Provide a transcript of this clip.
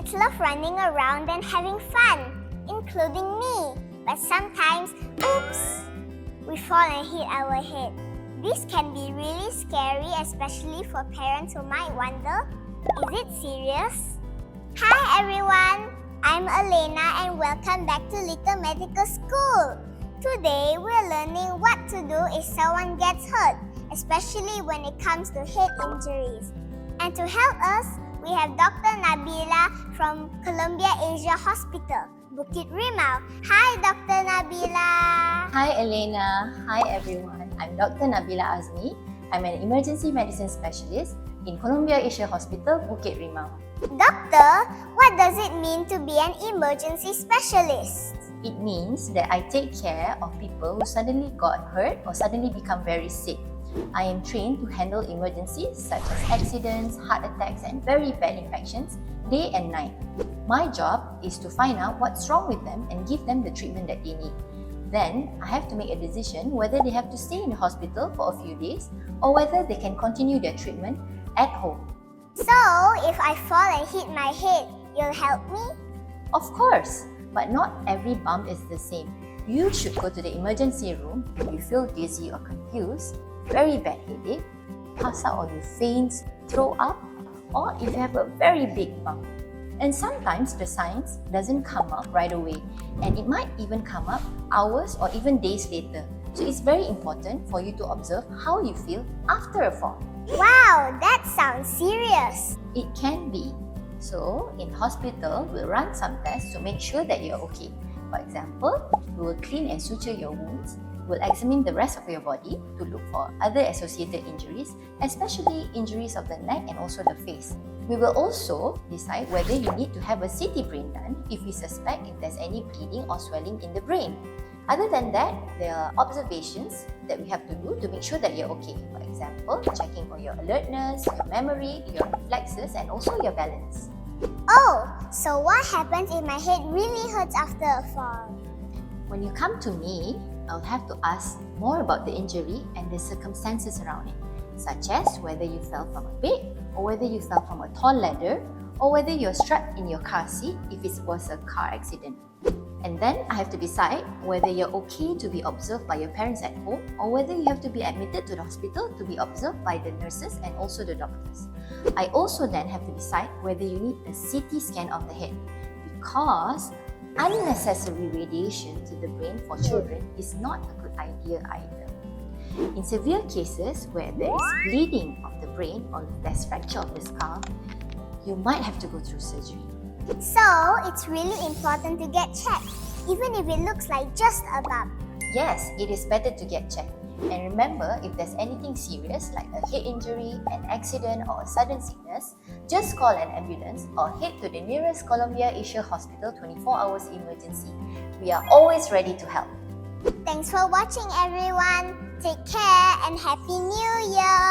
Kids love running around and having fun, including me. But sometimes, oops, we fall and hit our head. This can be really scary, especially for parents who might wonder, is it serious? Hi everyone, I'm Alayna and welcome back to Little Medical School. Today, we're learning what to do if someone gets hurt, especially when it comes to head injuries. And to help us, we have Dr. Nabeela from 𝗪𝗵𝗄𝗆 Hospital, Bukit, Rimau. Hi, Dr. Nabeela. Hi, Alayna. Hi, everyone. I'm Dr. Nabeela Azmi. I'm an emergency medicine specialist in 𝗪𝗵𝗄𝗆 Hospital, Bukit, Rimau. Doctor, what does it mean to be an emergency specialist? It means that I take care of people who suddenly got hurt or suddenly become very sick. I am trained to handle emergencies such as accidents, heart attacks, and very bad infections day and night. My job is to find out what's wrong with them and give them the treatment that they need. Then, I have to make a decision whether they have to stay in the hospital for a few days or whether they can continue their treatment at home. So, if I fall and hit my head, you'll help me? Of course, but not every bump is the same. You should go to the emergency room if you feel dizzy or confused, very bad headache, pass out or you faint, throw up, or if you have a very big bump. And sometimes the signs doesn't come up right away, and it might even come up hours or even days later. So it's very important for you to observe how you feel after a fall. Wow, that sounds serious. It can be. So in hospital, we'll run some tests to make sure that you're okay. For example, we will clean and suture your wounds. We'll examine the rest of your body to look for other associated injuries, especially injuries of the neck and also the face. We will also decide whether you need to have a CT brain done if we suspect if there's any bleeding or swelling in the brain. Other than that, there are observations that we have to do to make sure that you're okay. For example, checking for your alertness, your memory, your reflexes, and also your balance. Oh, so what happens if my head really hurts after a fall? When you come to me, I'll have to ask more about the injury and the circumstances around it, such as whether you fell from a bed, or whether you fell from a tall ladder, or whether you're strapped in your car seat if it was a car accident. And then I have to decide whether you're okay to be observed by your parents at home or whether you have to be admitted to the hospital to be observed by the nurses and also the doctors. I also then have to decide whether you need a CT scan of the head, because unnecessary radiation to the brain for children is not a good idea either. In severe cases where there is bleeding of the brain or there's fracture of the skull, you might have to go through surgery. So, it's really important to get checked, even if it looks like just a bump. Yes, it is better to get checked. And remember, if there's anything serious like a head injury, an accident, or a sudden sickness, just call an ambulance or head to the nearest 𝗪𝗵𝗄𝗆 Hospital 24 hours emergency. We are always ready to help. Thanks for watching, everyone. Take care and Happy New Year!